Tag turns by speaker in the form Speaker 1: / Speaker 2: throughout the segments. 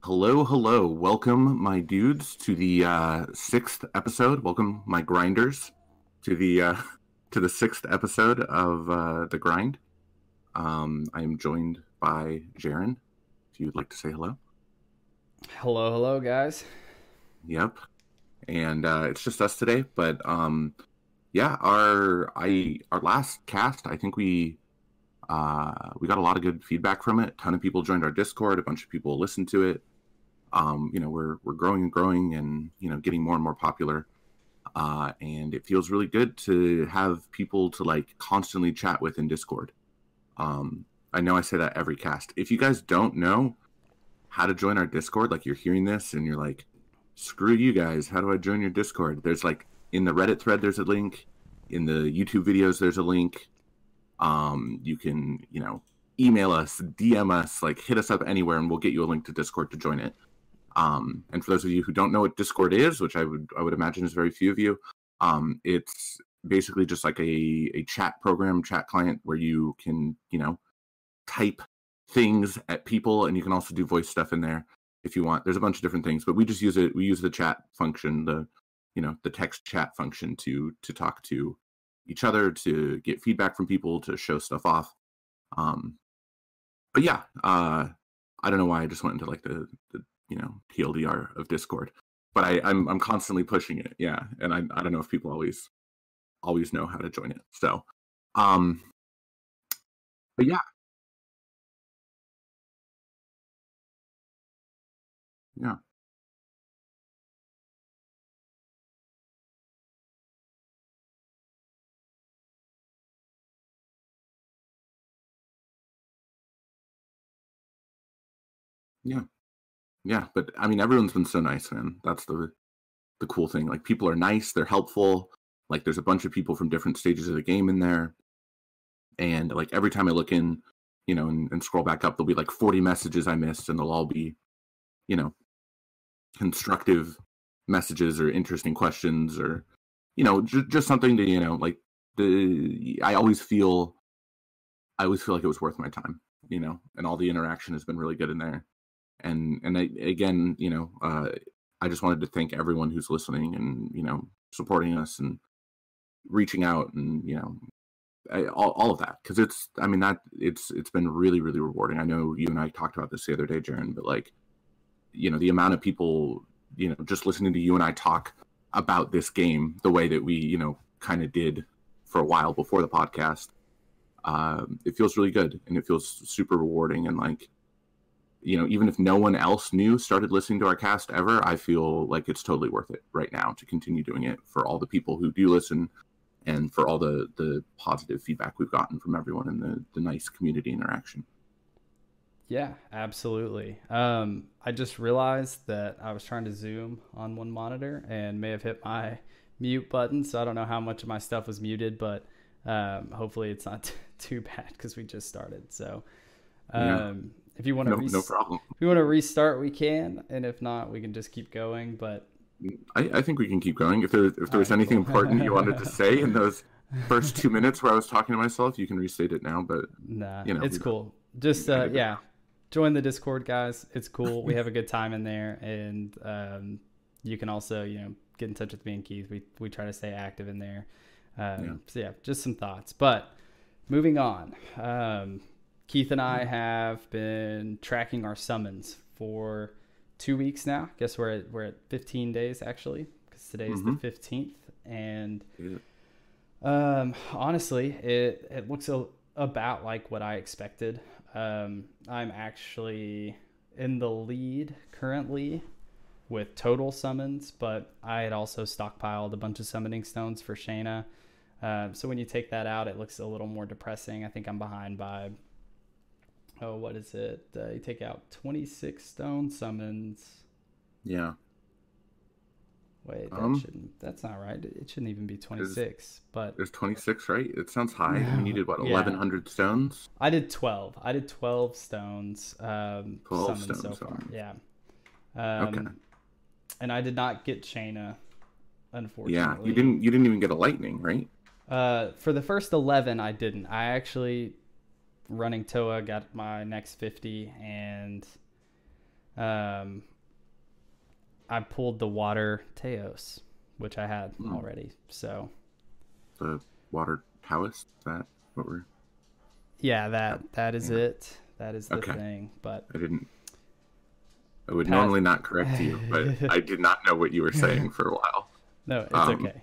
Speaker 1: Hello, hello. Welcome, my dudes, to the sixth episode. Welcome, my grinders, to the to the sixth episode of the grind. I am joined by Jaren. If you'd like to say hello.
Speaker 2: Hello, hello, guys.
Speaker 1: Yep. And it's just us today. But yeah, our last cast, I think we got a lot of good feedback from it. A ton of people joined our Discord. A bunch of people listened to it. We're growing and growing, and getting more and more popular. And it feels really good to have people to like constantly chat with in Discord. I know I say that every cast. If you guys don't know how to join our Discord, like you're hearing this and you're like, screw you guys, how do I join your Discord? There's like in the Reddit thread, there's a link. In the YouTube videos, there's a link. You can, email us, DM us, like hit us up anywhere, and we'll get you a link to Discord to join it. And for those of you who don't know what Discord is, which I would imagine is very few of you, it's basically just like a chat program, chat client where you can, type things at people, and you can also do voice stuff in there if you want. There's a bunch of different things, but we just use it. We use the chat function, the text chat function to talk to each other, to get feedback from people, to show stuff off. But yeah, I don't know why I just went into like the TLDR of Discord, but I'm constantly pushing it. Yeah, and I don't know if people always know how to join it. So, but yeah, yeah, yeah. But I mean, everyone's been so nice, man. That's the cool thing. Like people are nice, they're helpful. Like there's a bunch of people from different stages of the game in there, and like every time I look in, and scroll back up, there'll be like 40 messages I missed, and they'll all be, you know, constructive messages or interesting questions, or just something to like the I always feel like it was worth my time, and all the interaction has been really good in there. And again, I just wanted to thank everyone who's listening and supporting us and reaching out, and all of that, because it's been really, really rewarding. I know you and I talked about this the other day, Jaren, but like the amount of people just listening to you and I talk about this game the way that we kind of did for a while before the podcast, it feels really good, and it feels super rewarding. And like even if no one else started listening to our cast ever, I feel like it's totally worth it right now to continue doing it for all the people who do listen, and for all the positive feedback we've gotten from everyone, and the nice community interaction.
Speaker 2: Yeah, absolutely. I just realized that I was trying to zoom on one monitor and may have hit my mute button, so I don't know how much of my stuff was muted, but hopefully it's not too bad because we just started. So
Speaker 1: Yeah,
Speaker 2: if you want to
Speaker 1: no problem.
Speaker 2: if you want to restart, we can, and if not, we can just keep going. But
Speaker 1: I think we can keep going. If
Speaker 2: all
Speaker 1: there was
Speaker 2: right,
Speaker 1: anything
Speaker 2: cool.
Speaker 1: important you wanted to say in those first 2 minutes where I was talking to myself, you can restate it now. But
Speaker 2: Nah, it's
Speaker 1: we don't
Speaker 2: cool. Just
Speaker 1: edit it
Speaker 2: yeah,
Speaker 1: out.
Speaker 2: join the Discord, guys. It's cool. We have a good time in there, and you can also get in touch with me and Keith. We try to stay active in there.
Speaker 1: Yeah.
Speaker 2: So yeah, just some thoughts. But moving on, Keith and I have been tracking our summons for 2 weeks now. I guess we're at 15 days actually, because today is the 15th, and
Speaker 1: Yeah.
Speaker 2: honestly, it looks about like what I expected. I'm actually in the lead currently with total summons, but I had also stockpiled a bunch of summoning stones for Shayna. So when you take that out, it looks a little more depressing. I think I'm behind by, oh, what is it? You take out 26 stone summons.
Speaker 1: Yeah.
Speaker 2: Wait,
Speaker 1: Um,
Speaker 2: that's not right. It shouldn't even be
Speaker 1: is
Speaker 2: 26, but
Speaker 1: is 26 right? It sounds high. You
Speaker 2: no.
Speaker 1: needed what,
Speaker 2: Yeah.
Speaker 1: 1100 stones?
Speaker 2: I did 12. I did 12 stones
Speaker 1: 12
Speaker 2: summoned so
Speaker 1: stones.
Speaker 2: far. Yeah.
Speaker 1: Okay.
Speaker 2: And I did not get Shayna,
Speaker 1: Yeah, you
Speaker 2: unfortunately.
Speaker 1: didn't even get a lightning, right?
Speaker 2: For the first 11, I didn't. I actually, running Toa, got my next 50, and Um, I pulled the water Teos, which I had already. So
Speaker 1: The water Taoist. Is that what we're?
Speaker 2: yeah,
Speaker 1: That,
Speaker 2: that is
Speaker 1: yeah.
Speaker 2: it. That is the
Speaker 1: Okay.
Speaker 2: thing. But
Speaker 1: I didn't. I would
Speaker 2: Pat,
Speaker 1: normally not correct you, but I did not know what you were saying for a while.
Speaker 2: no, it's
Speaker 1: Um.
Speaker 2: okay.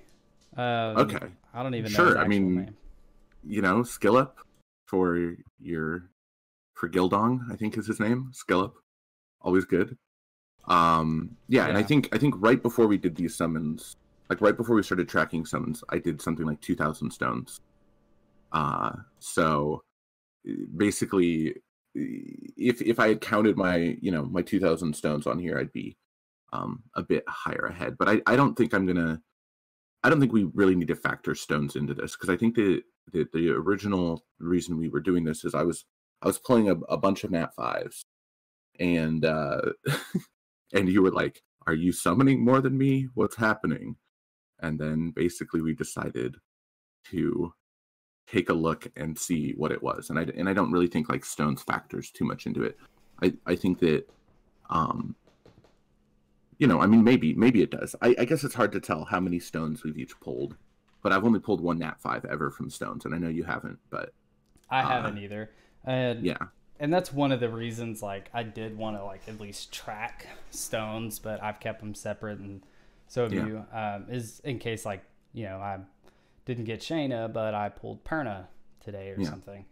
Speaker 1: Okay.
Speaker 2: I don't even know his
Speaker 1: Sure. I
Speaker 2: actual
Speaker 1: mean,
Speaker 2: name.
Speaker 1: Skillup for your for Gildong, I think is his name. Skillup. Always good. Yeah, and
Speaker 2: Yeah.
Speaker 1: I think right before we did these summons, like right before we started tracking summons, I did something like 2,000 stones. So basically, if I had counted my my 2,000 stones on here, I'd be a bit higher ahead. But I don't think we really need to factor stones into this, because I think the original reason we were doing this is I was playing a bunch of Nat fives, and and you were like, "Are you summoning more than me? What's happening?" And then basically we decided to take a look and see what it was. And I don't really think like stones factors too much into it. I think that um I mean, maybe it does. I guess it's hard to tell how many stones we've each pulled, but I've only pulled one Nat 5 ever from stones, and I know you haven't, but
Speaker 2: I
Speaker 1: uh
Speaker 2: haven't either. And
Speaker 1: yeah.
Speaker 2: that's one of the reasons like I did want to like at least track stones, but I've kept them separate, and so have
Speaker 1: Yeah.
Speaker 2: you. Is in case like I didn't get Shayna, but I pulled Perna today or
Speaker 1: Yeah.
Speaker 2: something.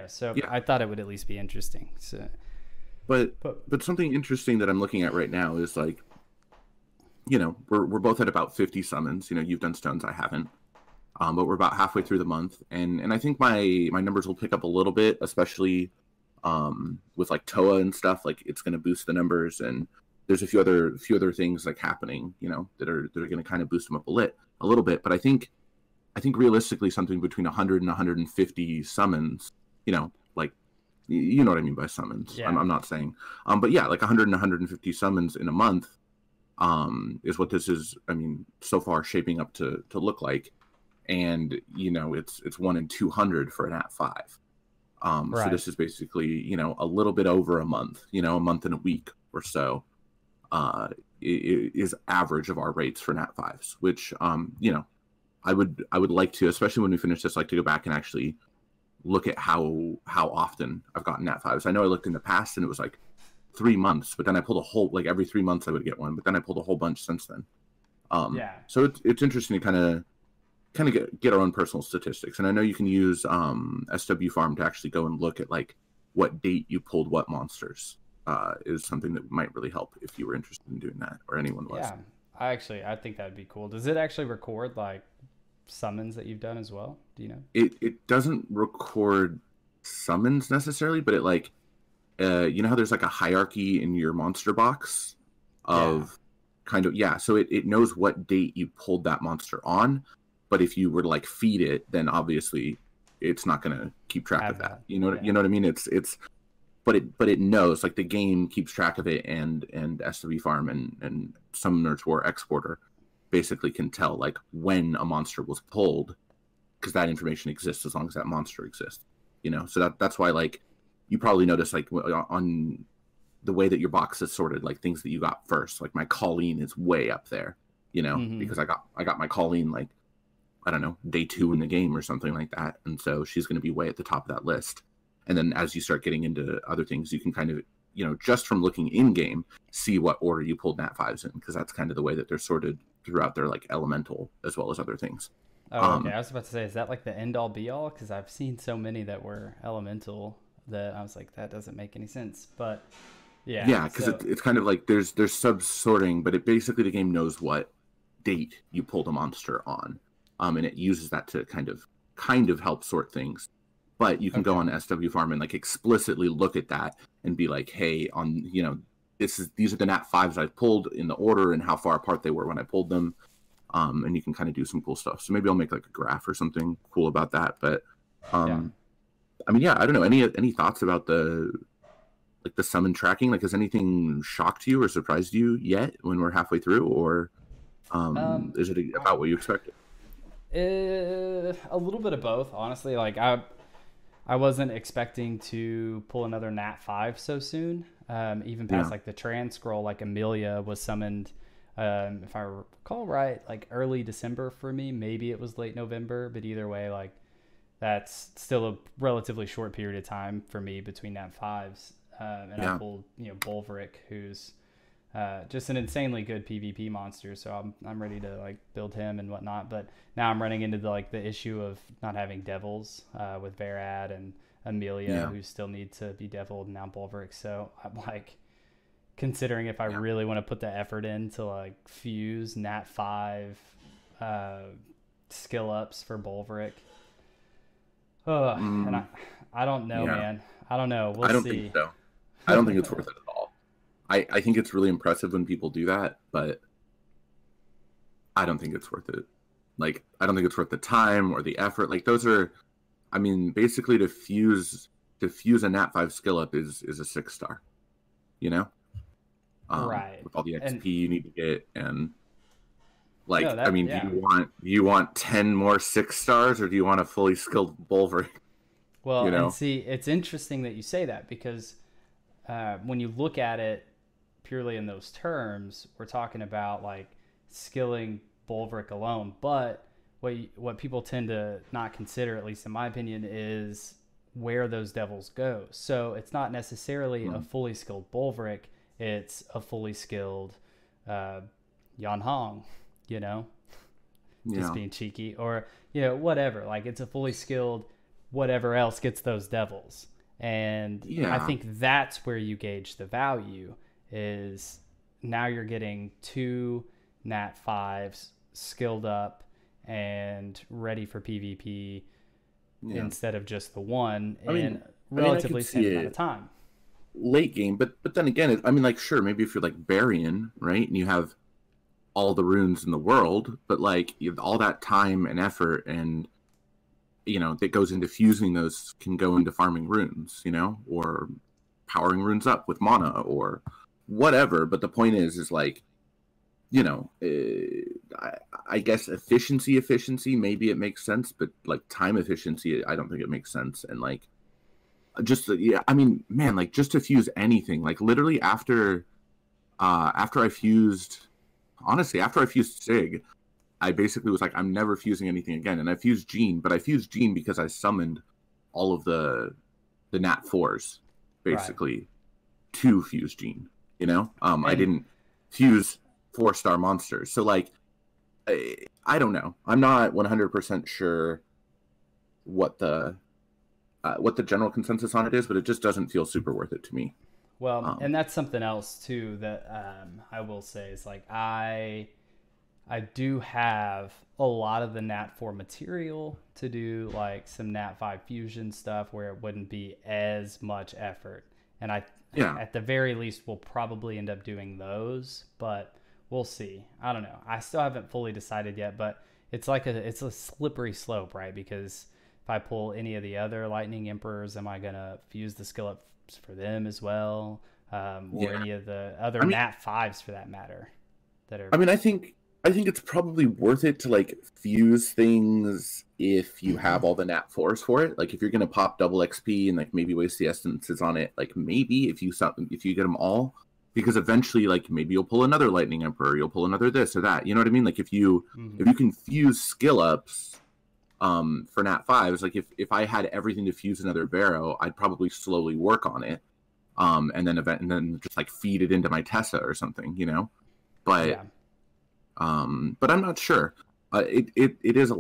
Speaker 2: So
Speaker 1: Yeah.
Speaker 2: I thought it would at least be interesting. So,
Speaker 1: But
Speaker 2: but
Speaker 1: something interesting that I'm looking at right now is like, we're both at about 50 summons. You've done stones, I haven't. But we're about halfway through the month, and I think my numbers will pick up a little bit, especially with like Toa and stuff. Like it's going to boost the numbers, and there's a few other things like happening, that are going to kind of boost them up a little bit. But I think realistically, something between 100 and 150 summons, like you know what I mean by summons.
Speaker 2: yeah,
Speaker 1: I'm not saying, but yeah, like 100 and 150 summons in a month, is what this is. I mean, so far shaping up to look like, and it's 1 in 200 for an at 5. So
Speaker 2: right.
Speaker 1: this is basically a little bit over a month, a month and a week or so, is average of our rates for nat 5s, which I would like to, especially when we finish this, like to go back and actually look at how often I've gotten nat 5s. I know I looked in the past and it was like 3 months, but then I pulled a whole, like every 3 months I would get one, but then I pulled a whole bunch since then.
Speaker 2: Yeah,
Speaker 1: So it's interesting to kind of get our own personal statistics. And I know you can use SW Farm to actually go and look at like what date you pulled what monsters, is something that might really help if you were interested in doing that, or anyone was.
Speaker 2: yeah. I think that'd be cool. Does it actually record like summons that you've done as well? Do you know?
Speaker 1: It doesn't record summons necessarily, but it like how there's like a hierarchy in your monster box
Speaker 2: Yeah,
Speaker 1: of kind of, yeah, so it knows what date you pulled that monster on. But if you were to like feed it, then obviously it's not going to keep track of
Speaker 2: have
Speaker 1: that.
Speaker 2: that. Yeah,
Speaker 1: What I mean? It's but it knows, like the game keeps track of it, and SW Farm and Summoner Tour Exporter basically can tell like when a monster was pulled, because that information exists as long as that monster exists. So that's why like you probably notice like on the way that your box is sorted, like things that you got first, like my Colleen is way up there,
Speaker 2: mm-hmm.
Speaker 1: because I got my Colleen like, I don't know, day 2 in the game or something like that. And so she's going to be way at the top of that list. And then as you start getting into other things, you can kind of, just from looking in game, see what order you pulled nat 5s in, because that's kind of the way that they're sorted throughout their like elemental as well as other things.
Speaker 2: Oh, okay.
Speaker 1: Um,
Speaker 2: I was about to say, is that like the end all be all? Because I've seen so many that were elemental that I was like, that doesn't make any sense. But yeah,
Speaker 1: yeah, because
Speaker 2: so
Speaker 1: it's kind of like there's sub sorting, but it basically, the game knows what date you pulled a monster on, and it uses that to kind of help sort things. But you can go
Speaker 2: okay,
Speaker 1: on SW Farm and like explicitly look at that and be like, hey, on these are the nat 5s I've pulled in the order and how far apart they were when I pulled them. And you can kind of do some cool stuff. So maybe I'll make like a graph or something cool about that. But
Speaker 2: yeah.
Speaker 1: I mean, yeah, I don't know. Any thoughts about the summon tracking? Like, has anything shocked you or surprised you yet when we're halfway through, or
Speaker 2: Um,
Speaker 1: is it about what you expected?
Speaker 2: a little bit of both, honestly. Like I wasn't expecting to pull another Nat 5 so soon. even
Speaker 1: Yeah.
Speaker 2: past like the trans scroll, like Amelia was summoned, if I recall right, like early December for me. Maybe it was late November, but either way, like that's still a relatively short period of time for me between Nat fives. And I
Speaker 1: Yeah.
Speaker 2: pulled, Bolveric, who's just an insanely good PvP monster. So I'm ready to like build him and whatnot. But now I'm running into the issue of not having devils with Verad and Amelia,
Speaker 1: Yeah.
Speaker 2: who still need to be deviled, and now Bolveric. So I'm like considering if I
Speaker 1: Yeah.
Speaker 2: really want to put the effort in to like fuse Nat five uh, skill ups for Bolveric. And
Speaker 1: Mm,
Speaker 2: I don't know,
Speaker 1: yeah.
Speaker 2: man. I don't know. We'll
Speaker 1: I don't think
Speaker 2: see.
Speaker 1: so. I don't think it's worth it at all. I think it's really impressive when people do that, but I don't think it's worth it. Like, I don't think it's worth the time or the effort. Like, those are, I mean, basically to fuse a Nat 5 skill up is a 6 star, you know?
Speaker 2: Right.
Speaker 1: With all the
Speaker 2: And
Speaker 1: XP you need to get, and
Speaker 2: no,
Speaker 1: like, I
Speaker 2: that
Speaker 1: mean, do
Speaker 2: yeah.
Speaker 1: you want 10 more 6 stars, or do you want a fully skilled Bulver?
Speaker 2: Well,
Speaker 1: You
Speaker 2: and
Speaker 1: know?
Speaker 2: see, it's interesting that you say that because when you look at it purely in those terms, we're talking about like skilling Bulveric alone. But what people tend to not consider, at least in my opinion, is where those devils go. So it's not necessarily a
Speaker 1: Hmm.
Speaker 2: fully skilled Bulveric; it's a fully skilled uh, Yan Hong. You know, just
Speaker 1: Yeah.
Speaker 2: being cheeky, or whatever. Like it's a fully skilled whatever else gets those devils. And I
Speaker 1: Yeah.
Speaker 2: think that's where you gauge the value is now you're getting two Nat fives skilled up and ready for PvP
Speaker 1: Yeah.
Speaker 2: instead of just the one
Speaker 1: I
Speaker 2: in
Speaker 1: mean,
Speaker 2: a
Speaker 1: I could
Speaker 2: relatively
Speaker 1: see
Speaker 2: same amount of
Speaker 1: it
Speaker 2: time.
Speaker 1: late game, but then again, I mean, like, sure, maybe if you're like Barian, right, and you have all the runes in the world, but like you have all that time and effort, and that goes into fusing those can go into farming runes, or powering runes up with mana or whatever. But the point is like, I guess efficiency, maybe it makes sense, but like time efficiency, I don't think it makes sense. And like, just yeah, I mean, man, like just to fuse anything, like literally after I fused, honestly, after I fused Sig, I basically was like, I'm never fusing anything again. And I fused Gene, but I fused Gene because I summoned all of the Nat fours
Speaker 2: Right.
Speaker 1: basically to fuse Gene. I
Speaker 2: And
Speaker 1: didn't fuse 4 star monsters. So like, I don't know. I'm not 100% sure what the general consensus on it is, but it just doesn't feel super worth it to me.
Speaker 2: well,
Speaker 1: Um,
Speaker 2: and that's something else too that I will say is like I do have a lot of the Nat 4 material to do like some Nat 5 fusion stuff where it wouldn't be as much effort. And
Speaker 1: yeah,
Speaker 2: at the very least, will probably end up doing those, but we'll see. I don't know. I still haven't fully decided yet, but it's a slippery slope, right? Because if I pull any of the other Lightning Emperors, am I gonna fuse the skill ups for them as well, or
Speaker 1: yeah.
Speaker 2: any of the other
Speaker 1: I mean,
Speaker 2: Nat 5s for that matter that are
Speaker 1: I mean, I think it's probably worth it to like fuse things if you have all the nat fours for it. Like if you're gonna pop double XP and like maybe waste the essences on it, like maybe if you get them all, because eventually like maybe you'll pull another lightning emperor, you'll pull another this or that. You know what I mean? Like if you
Speaker 2: mm-hmm.
Speaker 1: if you can fuse skill ups for nat fives, like if I had everything to fuse another Barrow, I'd probably slowly work on it. And then just like feed it into my Tessa or something. But
Speaker 2: Yeah.
Speaker 1: but I'm not sure. It is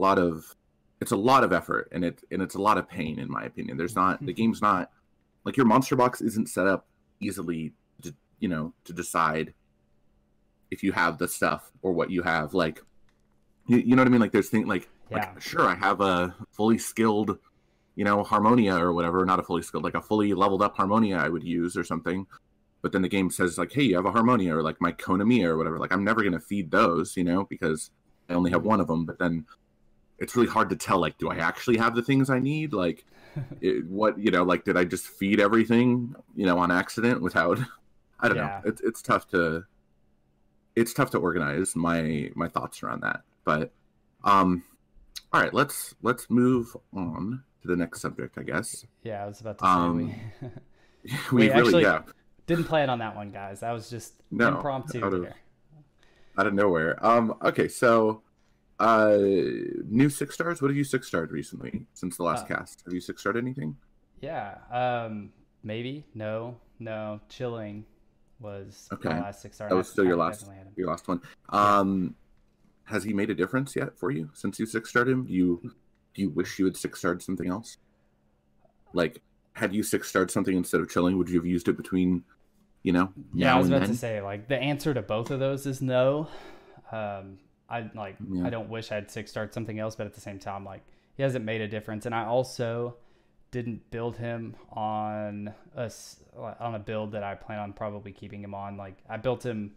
Speaker 1: it's a lot of effort, and it's a lot of pain in my opinion. The game's not like your monster box isn't set up easily to decide if you have the stuff or what you have. Like you know what I mean? Like there's things
Speaker 2: Yeah.
Speaker 1: sure, I have a fully skilled Harmonia or whatever, not a fully skilled, like a fully leveled up Harmonia I would use or something. But then the game says like, hey, you have a Harmonia or like my Konami or whatever. Like I'm never gonna feed those, because I only have
Speaker 2: Mm-hmm.
Speaker 1: one of them. But then it's really hard to tell. Like, do I actually have the things I need? Like, like did I just feed everything on accident without? I don't know.
Speaker 2: Yeah.
Speaker 1: It's tough to organize my thoughts around that. But um, all right, let's move on to the next subject, I guess.
Speaker 2: Yeah. I was about to say we
Speaker 1: Um, we
Speaker 2: we
Speaker 1: really
Speaker 2: actually
Speaker 1: yeah
Speaker 2: Didn't plan on that one, guys. That was just
Speaker 1: No,
Speaker 2: impromptu
Speaker 1: out of
Speaker 2: there.
Speaker 1: out of nowhere. Okay, so new 6 stars. What have you 6 starred recently since the last
Speaker 2: Uh,
Speaker 1: cast? Have you 6 starred anything?
Speaker 2: yeah. Maybe. No. No. Chilling was my
Speaker 1: Okay,
Speaker 2: last 6 star,
Speaker 1: that
Speaker 2: and
Speaker 1: was still
Speaker 2: I definitely had him.
Speaker 1: your last one.
Speaker 2: Yeah.
Speaker 1: Has he made a difference yet for you since you 6 starred him? Do you wish you had 6 starred something else? Like, had you 6 starred something instead of chilling, would you have used it between,
Speaker 2: Yeah, I
Speaker 1: now
Speaker 2: was
Speaker 1: and
Speaker 2: about to
Speaker 1: then?
Speaker 2: say like the answer to both of those is no. I
Speaker 1: Yeah.
Speaker 2: don't wish I'd 6 starred something else, but at the same time, like he hasn't made a difference, and I also didn't build him on on a build that I plan on probably keeping him on. Like I built him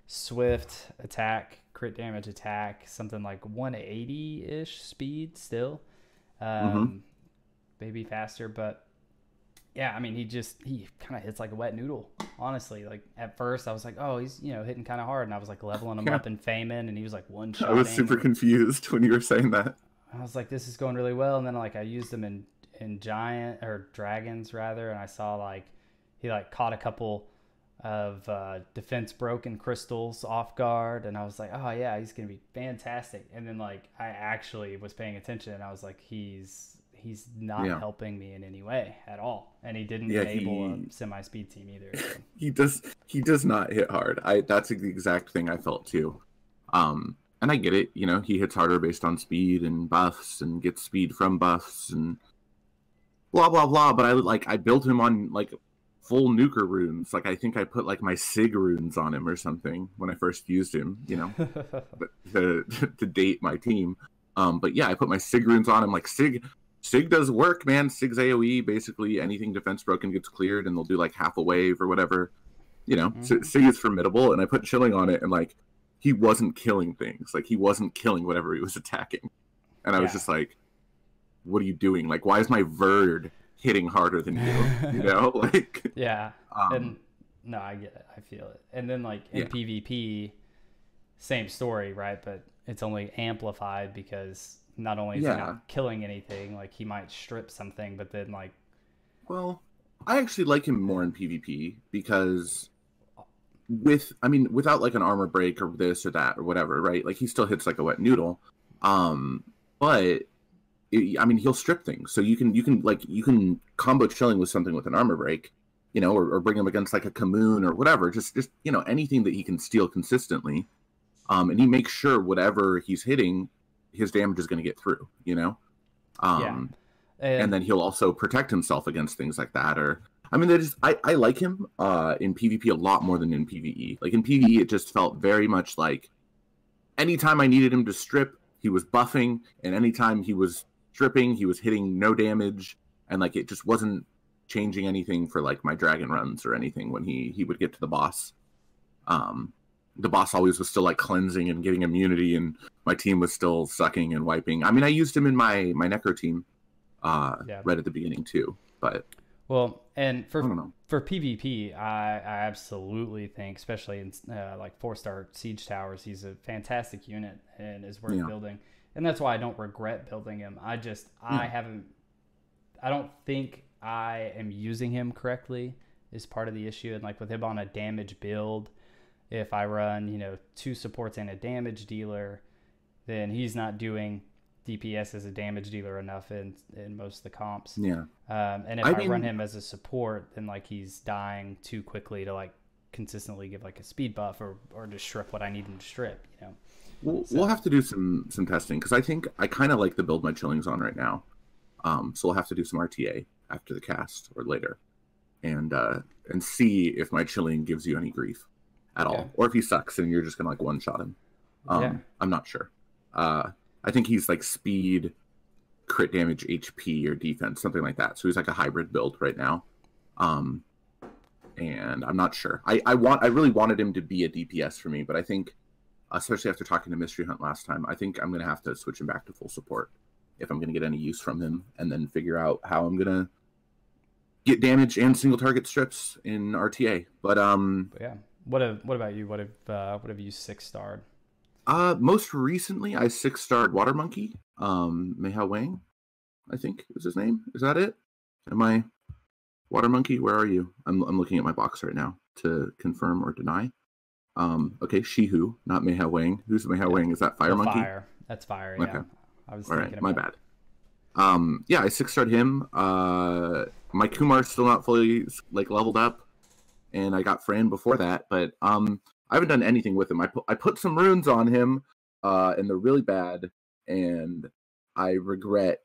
Speaker 2: swift attack, crit damage attack, something like 180 ish speed still,
Speaker 1: Mm-hmm.
Speaker 2: um, maybe faster, but yeah, I mean, he kind of hits like a wet noodle. Honestly, like at first I was like, oh, he's hitting kind of hard, and I was like leveling him
Speaker 1: Yeah.
Speaker 2: up in Fayman, and he was like one
Speaker 1: I was
Speaker 2: shotting,
Speaker 1: super
Speaker 2: and
Speaker 1: confused when you were saying that.
Speaker 2: I was like, this is going really well. And then like I used him in giant or dragons rather, and I saw like he like caught a couple of defense broken crystals off guard, and I was like, oh yeah, he's gonna be fantastic. And then like I actually was paying attention, and I was like, he's not
Speaker 1: Yeah.
Speaker 2: helping me in any way at all, and he didn't
Speaker 1: Yeah,
Speaker 2: enable a semi speed team either. So.
Speaker 1: he does not hit hard. That's the exact thing I felt too. And I get it, he hits harder based on speed and buffs and gets speed from buffs and blah blah blah. But I built him on like full nuker runes. Like I think I put like my Sig runes on him or something when I first used him, but to date my team. But yeah, I put my Sig runes on him. Like Sig does work, man. Sig's AoE, basically anything defense broken gets cleared, and they'll do like half a wave or whatever.
Speaker 2: Mm-hmm.
Speaker 1: Sig is formidable, and I put chilling on it, and like he wasn't killing things. Like he wasn't killing whatever he was attacking, and I was
Speaker 2: Yeah.
Speaker 1: just like, "What are you doing? Like, why is my Verd hitting harder than you?" Like,
Speaker 2: Yeah, and
Speaker 1: um,
Speaker 2: no, I get it. I feel it. And then like in
Speaker 1: yeah,
Speaker 2: PvP, same story, right? But it's only amplified because not only is he
Speaker 1: yeah.
Speaker 2: not killing anything, like he might strip something, but then like
Speaker 1: Well, I actually like him more in PvP because without like an armor break or this or that or whatever, right? Like he still hits like a wet noodle. But he'll strip things. So you can combo chilling with something with an armor break, or bring him against like a Kamoon or whatever. Just anything that he can steal consistently. And he makes sure whatever he's hitting, his damage is going to get through.
Speaker 2: yeah,
Speaker 1: Um, and
Speaker 2: and
Speaker 1: then he'll also protect himself against things like that. Or I like him in PvP a lot more than in PvE. Like in PvE, it just felt very much like anytime I needed him to strip, he was buffing, and anytime he was stripping, he was hitting no damage, and like it just wasn't changing anything for like my dragon runs or anything when he would get to the boss. Um, the boss always was still like cleansing and getting immunity, and my team was still sucking and wiping. I used him in my Necro team
Speaker 2: yeah,
Speaker 1: right at the beginning too, but
Speaker 2: well, and
Speaker 1: I don't know.
Speaker 2: for PvP, I absolutely think, especially in like 4 star siege towers, he's a fantastic unit and is worth
Speaker 1: Yeah,
Speaker 2: building, and that's why I don't regret building him. I
Speaker 1: yeah,
Speaker 2: haven't I don't think I am using him correctly is part of the issue. And like with him on a damage build, if I run, 2 supports and a damage dealer, then he's not doing DPS as a damage dealer enough in most of the comps.
Speaker 1: yeah.
Speaker 2: And if
Speaker 1: I
Speaker 2: I run
Speaker 1: mean,
Speaker 2: him as a support, then like he's dying too quickly to like consistently give like a speed buff or to strip what I need him to strip.
Speaker 1: we'll
Speaker 2: So
Speaker 1: have to do some testing because I think I kind of like the build my chilling's on right now. So we'll have to do some RTA after the cast or later, and see if my chilling gives you any grief at
Speaker 2: okay.
Speaker 1: all, or if he sucks and you're just gonna like one shot him.
Speaker 2: Yeah.
Speaker 1: I'm not sure. I think he's like speed, crit damage, HP, or defense, something like that. So he's like a hybrid build right now. Um, and I'm not sure. I really wanted him to be a DPS for me, but I think, especially after talking to Mystery Hunt last time, I think I'm gonna have to switch him back to full support if I'm gonna get any use from him, and then figure out how I'm gonna get damage and single target strips in RTA.
Speaker 2: But yeah. What about you? What have you 6 starred?
Speaker 1: Most recently I 6 starred Water Monkey, Meihao Wang, I think is his name. Is that it? Am I Water Monkey? Where are you? I'm looking at my box right now. to confirm or deny. Okay, Shihu, not Mei Hao Wang. Who's Mei Hao Wang? Is that Fire Monkey?
Speaker 2: Fire. That's Fire, yeah.
Speaker 1: Okay.
Speaker 2: I was
Speaker 1: All
Speaker 2: thinking
Speaker 1: right, my
Speaker 2: about
Speaker 1: bad. Yeah, I 6-starred him. My Kumar's still not fully like leveled up, and I got Fran before that, but I haven't done anything with him. I put some runes on him, and they're really bad, and I regret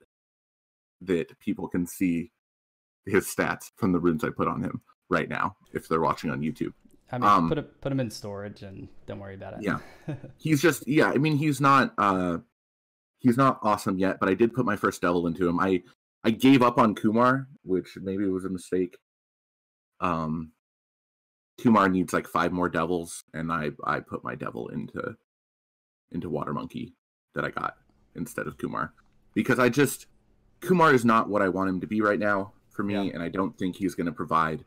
Speaker 1: that people can see his stats from the runes I put on him right now if they're watching on YouTube.
Speaker 2: I mean, put him in storage and don't worry about it.
Speaker 1: Yeah, he's just I mean, he's not awesome yet, but I did put my first devil into him. I gave up on Kumar, which maybe was a mistake. Kumar needs like 5 more devils, and I put my devil into Water Monkey that I got instead of Kumar, because Kumar is not what I want him to be right now for me, and I don't think he's going to provide.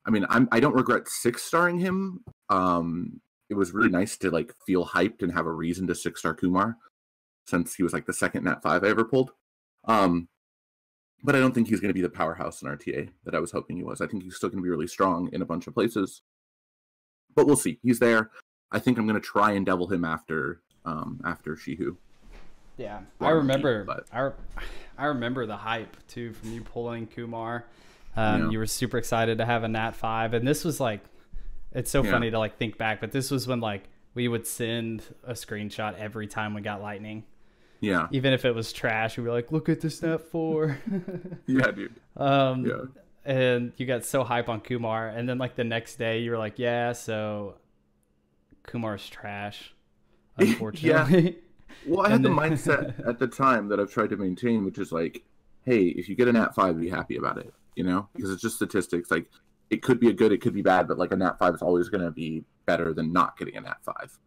Speaker 1: I mean, I don't regret 6-starring him. It was really nice to like feel hyped and have a reason to 6-star Kumar, since he was like the second Nat 5 I ever pulled. But I don't think he's going to be the powerhouse in RTA that I was hoping he was. I think he's still going to be really strong in a bunch of places, but we'll see. He's there. I think I'm going to try and devil him after Shihu.
Speaker 2: Yeah, I remember the hype too from you pulling Kumar. You were super excited to have a Nat 5, and this was like, it's so funny to like think back, but this was when like we would send a screenshot every time we got lightning.
Speaker 1: Yeah.
Speaker 2: Even if it was trash, we'd be like, look at this Nat 4.
Speaker 1: Yeah, dude.
Speaker 2: And you got so hype on Kumar, and then like the next day you were like, yeah, so Kumar's trash, unfortunately.
Speaker 1: Well, I had the mindset at the time that I've tried to maintain, which is like, hey, if you get a Nat 5, be happy about it, you know? Because it's just statistics. Like, it could be a good, it could be bad, but like a Nat 5 is always going to be better than not getting a Nat 5.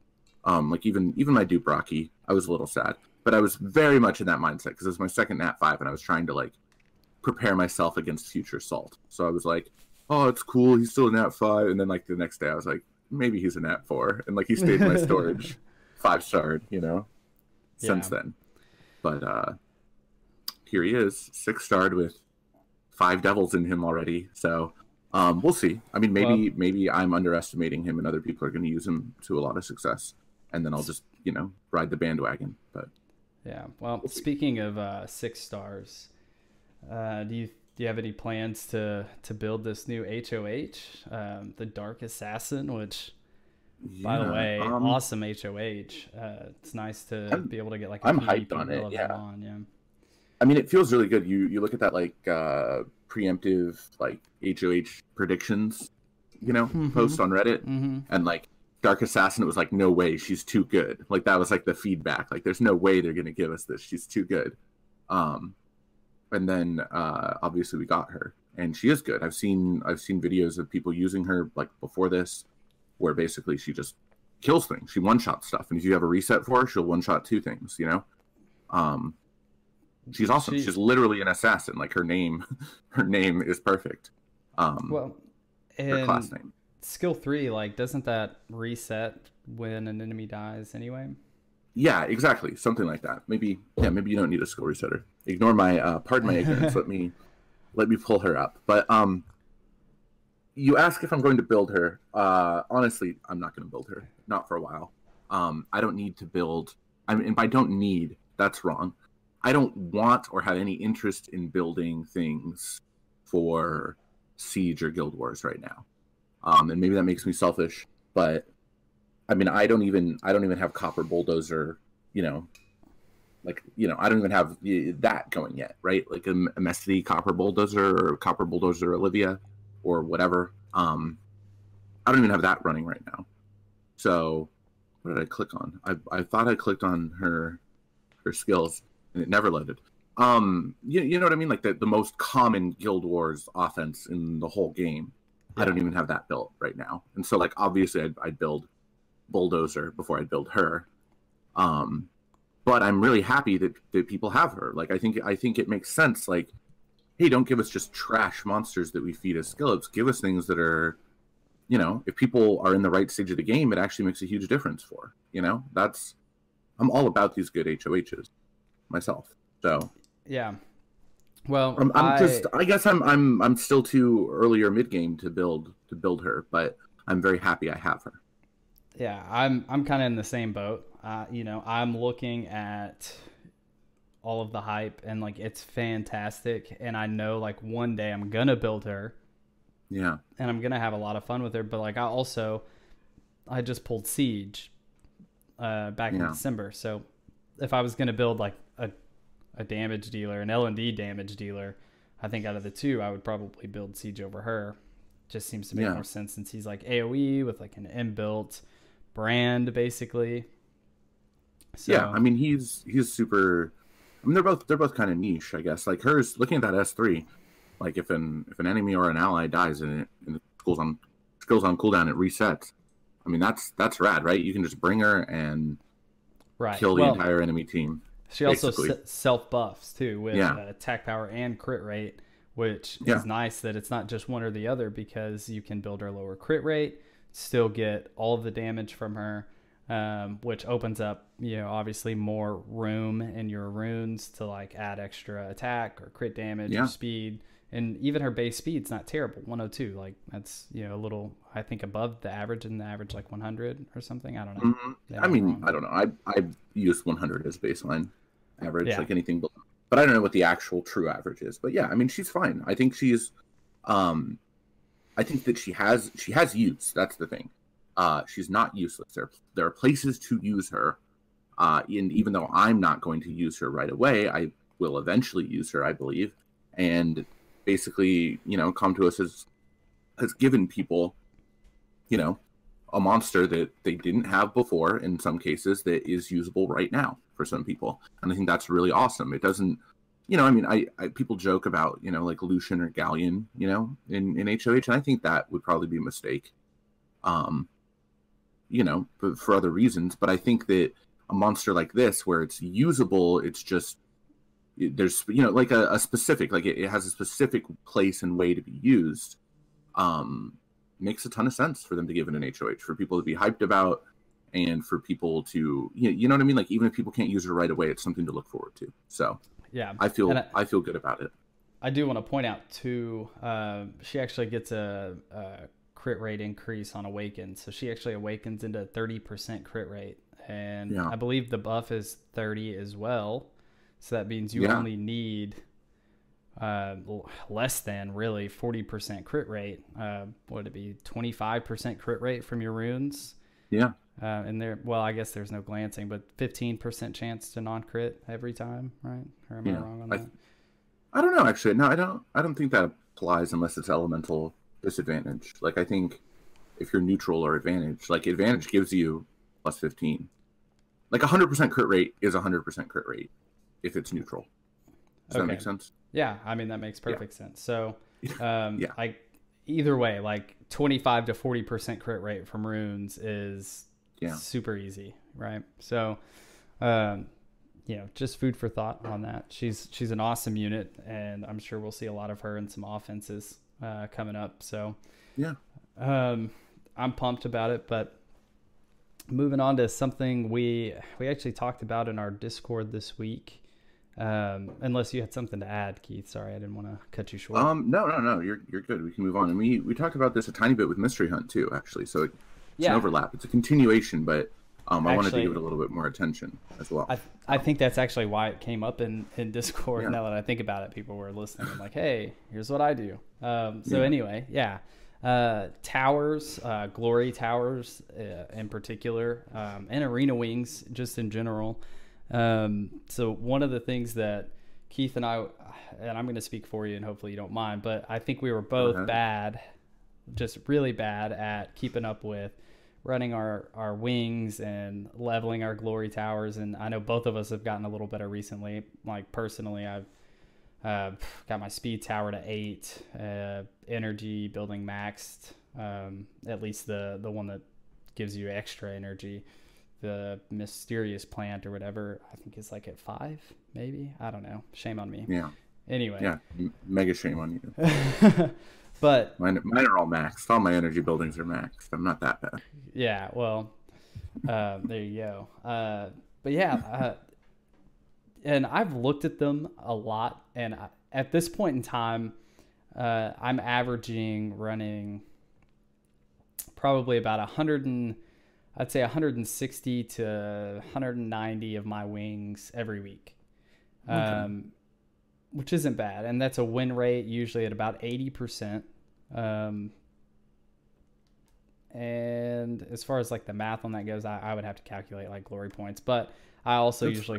Speaker 1: Like even my Dupe Rocky, I was a little sad, but I was very much in that mindset because it was my second Nat 5, and I was trying to like prepare myself against future Salt. So I was like, oh, it's cool, he's still a Nat 5, and then like the next day I was like, maybe he's a Nat 4, and like he stayed in my storage, 5-starred, you know, since then. But here he is, 6-starred with 5 devils in him already. So we'll see. I mean, maybe I'm underestimating him, and other people are going to use him to a lot of success, and then I'll just ride the bandwagon. But
Speaker 2: yeah, well, speaking of 6 stars, do you have any plans to build this new HOH, the Dark Assassin, which by the way, awesome HOH. It's nice to be able to get like a
Speaker 1: I'm
Speaker 2: PvP
Speaker 1: hyped on it. Yeah.
Speaker 2: on,
Speaker 1: I mean, it feels really good. You look at that like preemptive like HOH predictions, post on Reddit, and like Dark Assassin, it was like, no way, she's too good. Like that was like the feedback. Like there's no way they're gonna give us this. She's too good. And then obviously we got her, and she is good. I've seen videos of people using her like before this, where basically she just kills things. She one-shot stuff, and if you have a reset for her, she'll one-shot 2 things. She's awesome. She's literally an assassin. Like her name is perfect.
Speaker 2: Well,
Speaker 1: her class name.
Speaker 2: Skill 3, like, doesn't that reset when an enemy dies anyway?
Speaker 1: Yeah, exactly. Something like that. Maybe you don't need a skill resetter. Ignore my pardon my ignorance. let me pull her up. But you ask if I'm going to build her. Honestly, I'm not going to build her. Not for a while. I don't need to build. I mean, by don't need, that's wrong. I don't want or have any interest in building things for Siege or Guild Wars right now. And maybe that makes me selfish, but I mean, I don't even have Copper Bulldozer, I don't even have that going yet, right? Like a Mestity Copper Bulldozer or Copper Bulldozer Olivia or whatever. I don't even have that running right now. So what did I click on? I thought I clicked on her skills, and it never loaded. You know what I mean? Like the most common Guild Wars offense in the whole game. Yeah. I don't even have that built right now. And so like obviously I'd build Bulldozer before I'd build her. But I'm really happy that people have her. Like I think it makes sense. Like, hey, don't give us just trash monsters that we feed as skill ups. Give us things that are, if people are in the right stage of the game, it actually makes a huge difference for. I'm all about these good HOHs myself. So
Speaker 2: yeah, Well,
Speaker 1: I'm just, I guess I'm still too early or mid game to build her, but I'm very happy I have her.
Speaker 2: yeah, I'm kind of in the same boat. You know, I'm looking at all of the hype and like it's fantastic, and I know like one day I'm gonna build her
Speaker 1: Yeah,
Speaker 2: and I'm gonna have a lot of fun with her. But like I just pulled Siege back in
Speaker 1: yeah,
Speaker 2: December, so if I was gonna build like a damage dealer, an L&D damage dealer, I think out of the two, I would probably build Siege over her. Just seems to make
Speaker 1: yeah,
Speaker 2: more sense since he's like AoE with like an inbuilt brand, basically.
Speaker 1: yeah. I
Speaker 2: So,
Speaker 1: mean, he's super. I mean, they're both kind of niche, I guess. Like hers, looking at that S3, like if an enemy or an ally dies and it goes on cooldown, it resets. I mean, that's rad, right? You can just bring her and
Speaker 2: right.
Speaker 1: kill the
Speaker 2: Well,
Speaker 1: entire enemy team,
Speaker 2: she also
Speaker 1: basically.
Speaker 2: self buffs too with
Speaker 1: Yeah,
Speaker 2: attack power and crit rate, which
Speaker 1: yeah,
Speaker 2: is nice that it's not just one or the other because you can build her lower crit rate, still get all of the damage from her, which opens up, you know, obviously more room in your runes to like add extra attack or crit damage or
Speaker 1: yeah.
Speaker 2: speed. And even her base speed's not terrible, 102. Like that's, you know, a little, I think, above the average, and the average like 100 or something. I don't know. Maybe
Speaker 1: I
Speaker 2: I'm
Speaker 1: mean,
Speaker 2: wrong.
Speaker 1: I don't know. I use 100 as baseline average,
Speaker 2: Yeah.
Speaker 1: like anything below. But I don't know what the actual true average is. But yeah, I mean, she's fine. I think she's, um, I think that she has use. That's the thing. She's not useless. There are places to use her. And even though I'm not going to use her right away, I will eventually use her, I believe. And basically, you know, come to us has given people, you know, a monster that they didn't have before in some cases that is usable right now for some people. And I think that's really awesome. It doesn't, you know, I mean, I people joke about, you know, like Lucian or Galleon, you know, in HOH, and I think that would probably be a mistake. Um, you know, but for other reasons. But I think that a monster like this, where it's usable, it's just there's, you know, like a specific, like it has a specific place and way to be used. Um, makes a ton of sense for them to give it an HOH, for people to be hyped about, and for people to, you know what I mean? Like even if people can't use it right away, it's something to look forward to. So
Speaker 2: Yeah. And
Speaker 1: I feel good about it.
Speaker 2: I do want to point out too, she actually gets a crit rate increase on Awaken. So she actually awakens into 30% crit rate. And
Speaker 1: Yeah,
Speaker 2: I believe the buff is 30 as well. So that means you
Speaker 1: yeah,
Speaker 2: only need uh, less than really 40% crit rate. Would it be 25% crit rate from your runes?
Speaker 1: yeah.
Speaker 2: And there, well, I guess there's no glancing, but 15% chance to non crit every time, right? Or am I
Speaker 1: Yeah.
Speaker 2: wrong on that?
Speaker 1: I don't know actually. No, I don't think that applies unless it's elemental disadvantage. Like I think if you're neutral or advantage, like advantage gives you plus 15. Like 100% crit rate is 100% crit rate if it's neutral. Does that
Speaker 2: Okay.
Speaker 1: make sense?
Speaker 2: Yeah, I mean that makes
Speaker 1: Yeah.
Speaker 2: perfect sense. So,
Speaker 1: Yeah.
Speaker 2: I either way, like 25 to 40% crit rate from runes is
Speaker 1: Yeah.
Speaker 2: super easy, right? So, um, you know, just food for thought on that. She's an awesome unit, and I'm sure we'll see a lot of her in some offenses coming up. So,
Speaker 1: Yeah.
Speaker 2: um, I'm pumped about it. But moving on to something we actually talked about in our Discord this week. Unless you had something to add, Keith. Sorry, I didn't want to cut you short.
Speaker 1: No. You're good. We can move on. And we talked about this a tiny bit with Mystery Hunt too, actually. So it's an
Speaker 2: Yeah,
Speaker 1: overlap. It's a continuation, but I wanted to give
Speaker 2: actually,
Speaker 1: it a little bit more attention as well.
Speaker 2: I think that's actually why it came up in Discord.
Speaker 1: Yeah.
Speaker 2: Now that I think about it, people were listening and like, hey, here's what I do. So
Speaker 1: Yeah.
Speaker 2: anyway, yeah, towers, glory towers in particular, and arena wings just in general. So one of the things that Keith and I'm going to speak for you, and hopefully you don't mind, but I think we were both bad, just really bad at keeping up with running our wings and leveling our glory towers. And I know both of us have gotten a little better recently. Like personally, I've got my speed tower to 8, energy building maxed, at least the one that gives you extra energy. The mysterious plant or whatever, I think is like at 5, maybe. I don't know. Shame on me.
Speaker 1: Yeah.
Speaker 2: Anyway.
Speaker 1: Yeah. Mega shame on you.
Speaker 2: But
Speaker 1: Mine are all maxed. All my energy buildings are maxed. I'm not that bad.
Speaker 2: yeah, well, there you go. But yeah, and I've looked at them a lot, and at this point in time, I'm averaging running probably about 160 to 190 of my wings every week,
Speaker 1: Okay.
Speaker 2: which isn't bad. And that's a win rate usually at about 80%. And as far as like the math on that goes, I would have to calculate like glory points, but I also
Speaker 1: That's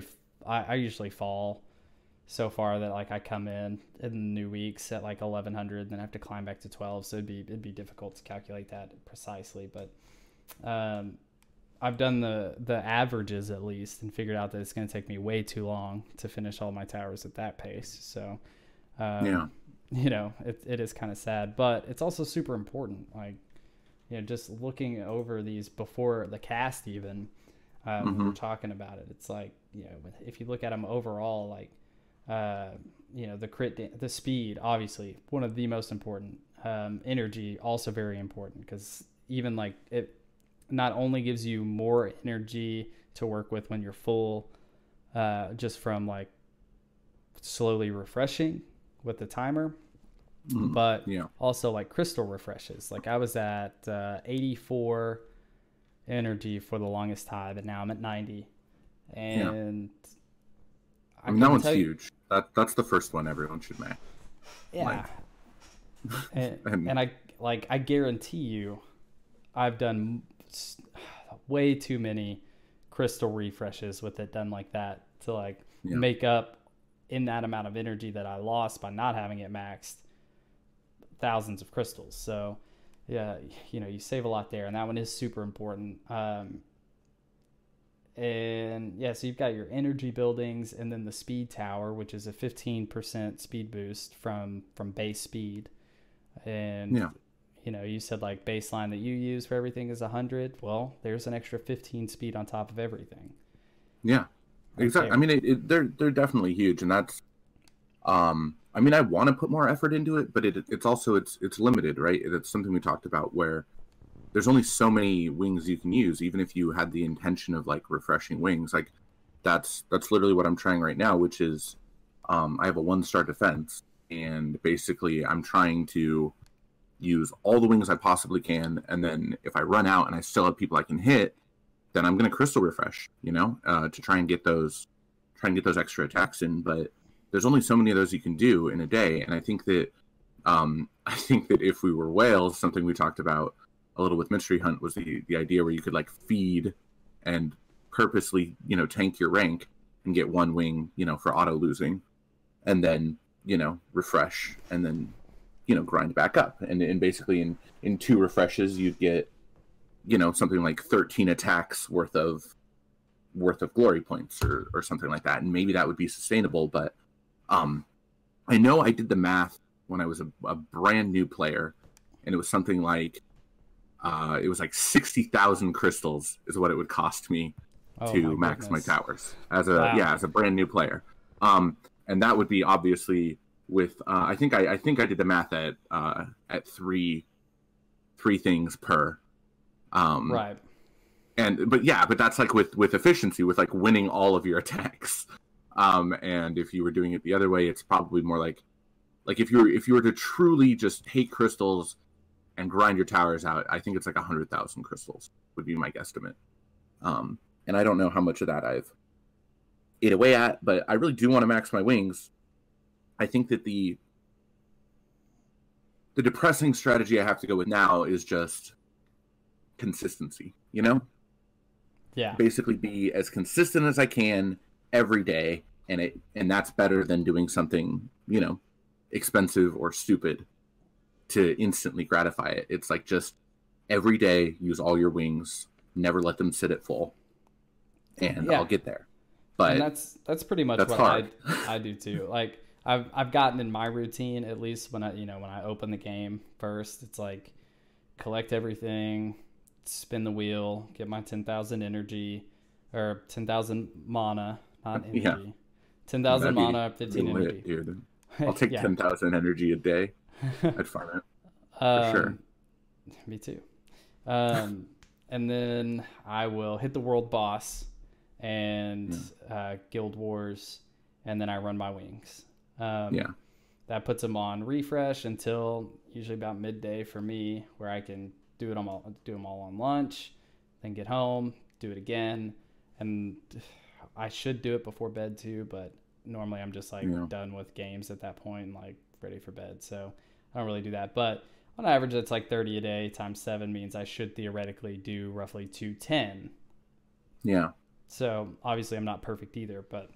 Speaker 2: I usually fall so far that like I come in the new weeks at like 1100, then I have to climb back to 12. So it'd be difficult to calculate that precisely, but I've done the averages at least and figured out that it's going to take me way too long to finish all my towers at that pace. So,
Speaker 1: yeah.
Speaker 2: it is kind of sad, but it's also super important. Like, just looking over these before the cast, even when we're talking about it, it's like, if you look at them overall, like, the speed, obviously one of the most important, energy also very important, because even like it not only gives you more energy to work with when you're full, just from like slowly refreshing with the timer, but
Speaker 1: Yeah.
Speaker 2: also like crystal refreshes. Like I was at 84 energy for the longest time, and now I'm at 90.
Speaker 1: Yeah.
Speaker 2: And
Speaker 1: I
Speaker 2: I
Speaker 1: mean, that
Speaker 2: can
Speaker 1: one's
Speaker 2: tell you,
Speaker 1: huge. That's the first one everyone should make.
Speaker 2: yeah,
Speaker 1: Like,
Speaker 2: and
Speaker 1: and
Speaker 2: I guarantee you, I've done way too many crystal refreshes with it done like that to like
Speaker 1: yeah.
Speaker 2: make up in that amount of energy that I lost by not having it maxed thousands of crystals. So yeah, you save a lot there, and that one is super important. And yeah, so you've got your energy buildings, and then the speed tower, which is a 15% speed boost from base speed. And
Speaker 1: Yeah.
Speaker 2: you said like baseline that you use for everything is 100. Well, there's an extra 15 speed on top of everything
Speaker 1: Yeah.
Speaker 2: right
Speaker 1: Exactly. I
Speaker 2: there.
Speaker 1: mean, they're definitely huge, and that's I mean, I want to put more effort into it, but it's also it's limited, right? It's something we talked about where there's only so many wings you can use, even if you had the intention of like refreshing wings. Like that's literally what I'm trying right now, which is I have a 1-star defense, and basically I'm trying to use all the wings I possibly can, and then if I run out and I still have people I can hit, then I'm going to crystal refresh, to try and get those extra attacks in. But there's only so many of those you can do in a day, and I think that if we were whales, something we talked about a little with Mystery Hunt was the idea where you could like feed and purposely tank your rank and get one wing for auto losing, and then refresh, and then grind back up, and basically in 2 refreshes you'd get something like 13 attacks worth of glory points, or something like that, and maybe that would be sustainable. But I know I did the math when I was a brand new player, and it was something like it was like 60,000 crystals is what it would cost me
Speaker 2: Oh my
Speaker 1: to max my
Speaker 2: goodness.
Speaker 1: towers as a
Speaker 2: Wow.
Speaker 1: yeah as a brand new player. And that would be obviously with I think I did the math at three things per. um
Speaker 2: Right.
Speaker 1: but that's like with efficiency, with like winning all of your attacks. And if you were doing it the other way, it's probably more like if you were to truly just take crystals and grind your towers out, I think it's like 100,000 crystals would be my guesstimate. And I don't know how much of that I've ate away at, but I really do want to max my wings. I think that the depressing strategy I have to go with now is just consistency.
Speaker 2: Yeah.
Speaker 1: Basically be as consistent as I can every day, and that's better than doing something expensive or stupid to instantly gratify it. It's like just every day use all your wings, never let them sit at full, and
Speaker 2: Yeah.
Speaker 1: I'll get there.
Speaker 2: And
Speaker 1: But
Speaker 2: that's pretty much
Speaker 1: that's
Speaker 2: what
Speaker 1: hard.
Speaker 2: I do too. Like I've gotten in my routine, at least when I open the game first, it's like collect everything, spin the wheel, get my 10,000 energy, or 10,000 mana, not
Speaker 1: Yeah,
Speaker 2: energy. 10,000
Speaker 1: that'd be
Speaker 2: mana,
Speaker 1: pretty
Speaker 2: 15
Speaker 1: lit,
Speaker 2: energy.
Speaker 1: dude. I'll take
Speaker 2: Yeah.
Speaker 1: 10,000 energy a day. I'd farm it for sure.
Speaker 2: um, Me too. Um, and then I will hit the world boss and
Speaker 1: Yeah.
Speaker 2: Guild Wars, and then I run my wings. Um,
Speaker 1: Yeah.
Speaker 2: that puts them on refresh until usually about midday for me, where I can do them all on lunch, then get home, do it again, and I should do it before bed too, but normally I'm just like done with games at that point and like ready for bed. So I don't really do that. But on average, that's like 30 a day times 7 means I should theoretically do roughly 210.
Speaker 1: Yeah.
Speaker 2: So obviously I'm not perfect either, but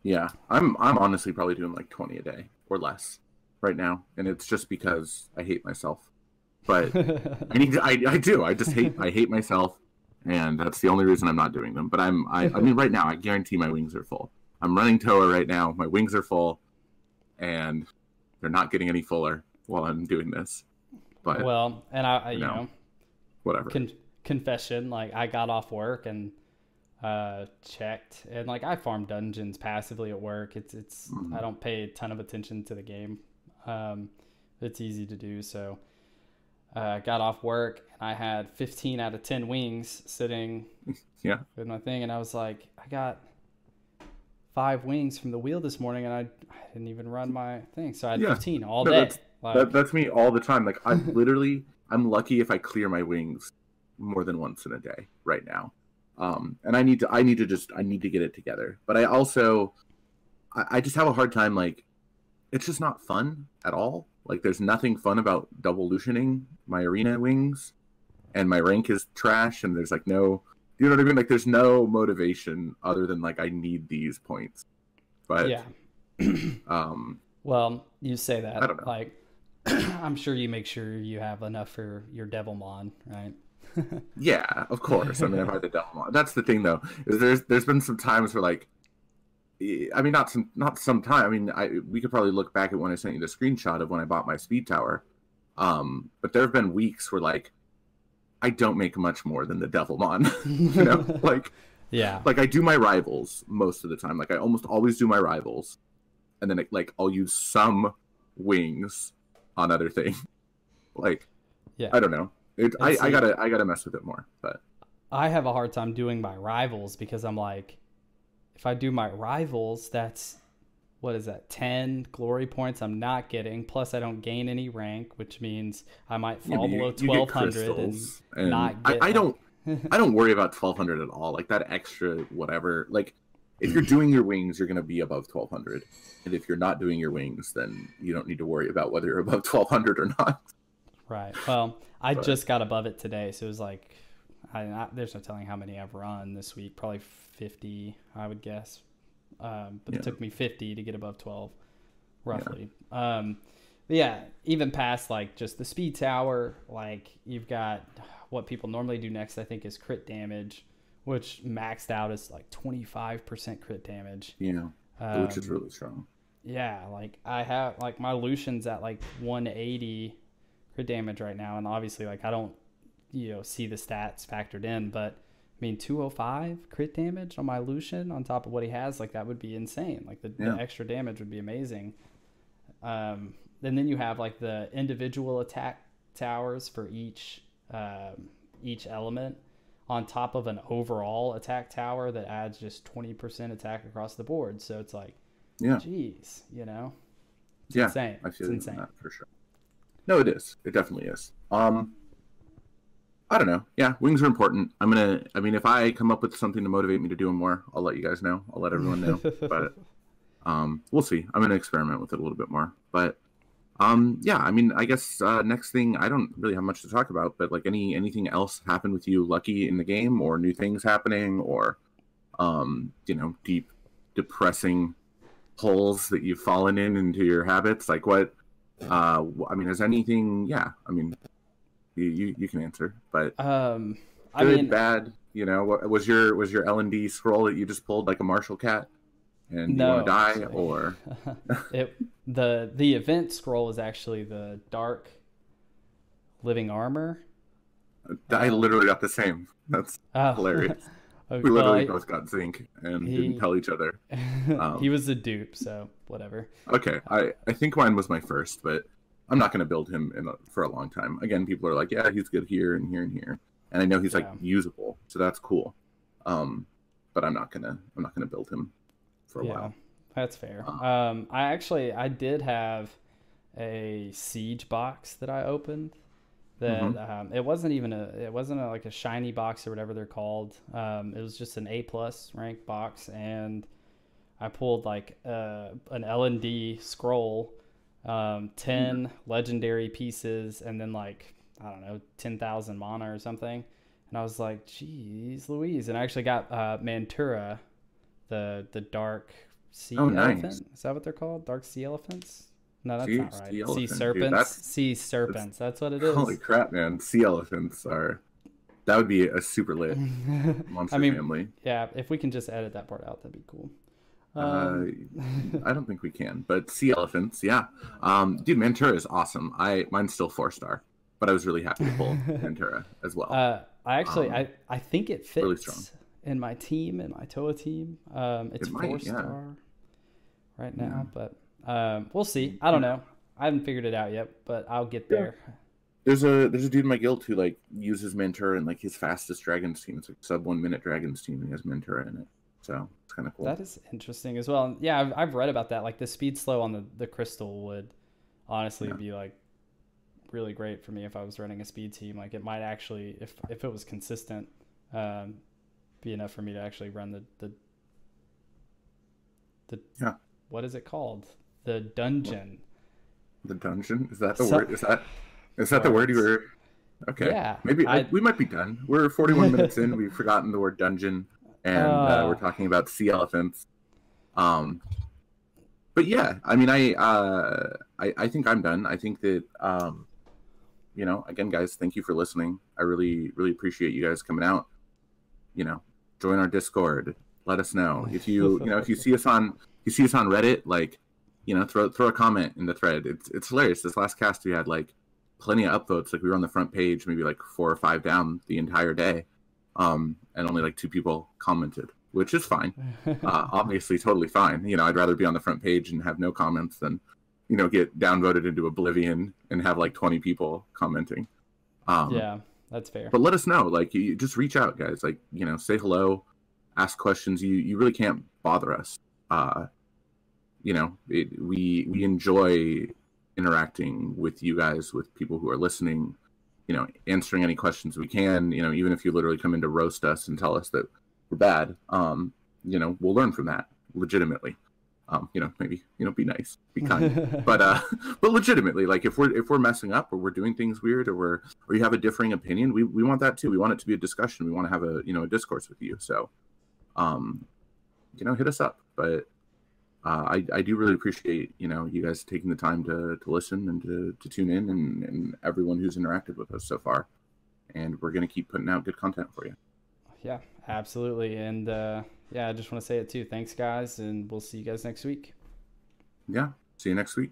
Speaker 1: yeah, I'm honestly probably doing like 20 a day or less right now, and it's just because I hate myself. But I do. I just hate myself, and that's the only reason I'm not doing them. But I mean, right now, I guarantee my wings are full. I'm running Toa right now. My wings are full, and they're not getting any fuller while I'm doing this. But
Speaker 2: well, and I you know
Speaker 1: whatever.
Speaker 2: Confession, like I got off work and checked, and like I farm dungeons passively at work. It's I don't pay a ton of attention to the game. It's easy to do, so got off work and I had 15 out of 10 wings sitting with my thing, and I was like, I got 5 wings from the wheel this morning and I didn't even run my thing, so I had 15 all day.
Speaker 1: That's me all the time. Like I'm lucky if I clear my wings more than once in a day right now. And I need to get it together. But I just have a hard time, like, it's just not fun at all. Like, there's nothing fun about double lutioning my arena wings, and my rank is trash, and there's like no, you know what I mean? Like, there's no motivation other than like I need these points. But
Speaker 2: yeah. Well, you say that.
Speaker 1: I don't know.
Speaker 2: Like, I'm sure you make sure you have enough for your Devilmon, right?
Speaker 1: Yeah, of course. I mean, I've had the Devilmon. That's the thing, though, is there's been some times where, like, I mean, not some time. I mean, we could probably look back at when I sent you the screenshot of when I bought my speed tower. But there have been weeks where, like, I don't make much more than the Devilmon. You know, like,
Speaker 2: yeah,
Speaker 1: like I do my rivals most of the time. Like, I almost always do my rivals, and then like I'll use some wings on other things. Like,
Speaker 2: yeah,
Speaker 1: I don't know. I gotta mess with it more. But
Speaker 2: I have a hard time doing my rivals because I'm like, if I do my rivals, that's, what is that, 10 glory points I'm not getting. Plus, I don't gain any rank, which means I might fall below 1,200 and not get.
Speaker 1: I don't worry about 1,200 at all. Like, that extra whatever. Like, if you're doing your wings, you're going to be above 1,200. And if you're not doing your wings, then you don't need to worry about whether you're above 1,200 or not.
Speaker 2: Right. Well, I just got above it today, so it was like, there's no telling how many I've run this week. Probably 50, I would guess. But it took me 50 to get above 12, roughly. But yeah, even past like just the speed tower, like you've got what people normally do next, I think, is crit damage, which maxed out is like 25% crit damage.
Speaker 1: Yeah, which is really strong.
Speaker 2: Yeah, like I have, like, my Lucian's at like 180 crit damage right now, and obviously, like, I don't, see the stats factored in, but I mean, 205 crit damage on my Lucian on top of what he has, like, that would be insane. Like, the extra damage would be amazing. And then you have like the individual attack towers for each element on top of an overall attack tower that adds just 20% attack across the board. So it's like, geez, it's insane.
Speaker 1: I feel it's insane. That for sure. No, it is. It definitely is. I don't know. Yeah, wings are important. I mean, if I come up with something to motivate me to do them more, I'll let you guys know. I'll let everyone know. But we'll see. I'm going to experiment with it a little bit more. But yeah, I mean, I guess next thing, I don't really have much to talk about, but like anything else happened with you, Lucky, in the game, or new things happening, or deep, depressing holes that you've fallen into your habits? Like what? I mean, is anything? Yeah, I mean. You can answer, but good, bad. What was your L&D scroll that you just pulled like a Marshall cat, and you want to die, or
Speaker 2: the event scroll is actually the dark living armor.
Speaker 1: I literally got the same. That's hilarious. We literally both got Zinc and didn't tell each other.
Speaker 2: He was a dupe, so whatever.
Speaker 1: Okay, I think mine was my first, but I'm not going to build him for a long time. Again, people are like, yeah, he's good here and here and here, and I know he's like usable, so that's cool. But I'm not gonna build him for a while.
Speaker 2: That's fair.
Speaker 1: Uh,
Speaker 2: I did have a siege box that I opened.
Speaker 1: hmm.
Speaker 2: That it wasn't like a shiny box or whatever they're called. It was just an A+ rank box, and I pulled like an L&D scroll, 10 legendary pieces, and then like I don't know 10,000 mana or something. And I was like, geez, Louise! And I actually got Mantura, the dark
Speaker 1: Oh,
Speaker 2: sea
Speaker 1: nice.
Speaker 2: elephant. Is that what they're called? Dark sea elephants? No, that's
Speaker 1: See,
Speaker 2: not right.
Speaker 1: sea
Speaker 2: Sea
Speaker 1: elephant, dude.
Speaker 2: serpents. Sea
Speaker 1: That's
Speaker 2: serpents. That's what it
Speaker 1: holy
Speaker 2: is.
Speaker 1: crap, man. Sea elephants are that would be a super lit
Speaker 2: I
Speaker 1: monster
Speaker 2: mean,
Speaker 1: family.
Speaker 2: yeah, if we can just edit that part out, that'd be cool.
Speaker 1: Uh,
Speaker 2: Um,
Speaker 1: I don't think we can, but sea elephants, yeah. Dude, Mantura is awesome. Mine's still 4-star, but I was really happy to pull Mantura as well.
Speaker 2: I actually,
Speaker 1: Um,
Speaker 2: I think it
Speaker 1: really strong.
Speaker 2: fits in my team, in my Toa team. It's
Speaker 1: It
Speaker 2: four
Speaker 1: might, yeah,
Speaker 2: star right
Speaker 1: yeah,
Speaker 2: now, but we'll see. I don't
Speaker 1: yeah,
Speaker 2: know. I haven't figured it out yet, but I'll get
Speaker 1: yeah.
Speaker 2: there.
Speaker 1: There's a dude in my guild who like uses Mantura in like his fastest dragons team. It's like sub 1 minute dragons team, and he has Mantura in it, so it's kind of cool.
Speaker 2: That is interesting as well. Yeah, I've read about that. Like the speed slow on the crystal would honestly
Speaker 1: Yeah,
Speaker 2: be like really great for me if I was running a speed team. Like it might actually, if it was consistent, um, be enough for me to actually run the
Speaker 1: yeah.
Speaker 2: what is it called? The dungeon.
Speaker 1: The dungeon, is that the
Speaker 2: So
Speaker 1: word? Is that the word you
Speaker 2: words.
Speaker 1: were? Okay,
Speaker 2: Yeah,
Speaker 1: maybe
Speaker 2: I
Speaker 1: we might be done. We're 41 minutes in. We've forgotten the word dungeon, and we're
Speaker 2: uh
Speaker 1: talking about sea elephants. Um, but yeah, I mean, I think I'm done. I think that again, guys, thank you for listening. I really really appreciate you guys coming out. You know, join our Discord. Let us know if if you see us on Reddit, like throw a comment in the thread. It's hilarious. This last cast we had like plenty of upvotes. Like we were on the front page, maybe like 4 or 5 down the entire day, and only like 2 people commented, which is fine. Obviously, totally fine. I'd rather be on the front page and have no comments than get downvoted into oblivion and have like 20 people commenting. Um,
Speaker 2: yeah, that's fair.
Speaker 1: but let us know. Like, you just reach out, guys. Like, say hello, ask questions. You really can't bother us. We enjoy interacting with you guys, with people who are listening. Answering any questions we can. Even if you literally come in to roast us and tell us that we're bad. We'll learn from that legitimately. Maybe be nice, be kind, but legitimately, like if we're messing up or we're doing things weird or you have a differing opinion, we want that too. We want it to be a discussion. We want to have a discourse with you. So, hit us up. But I do really appreciate you guys taking the time to listen and to tune in and everyone who's interacted with us so far. And we're gonna keep putting out good content for you.
Speaker 2: Yeah, absolutely. And yeah, I just want to say it too. Thanks, guys, and we'll see you guys next week.
Speaker 1: Yeah. See you next week.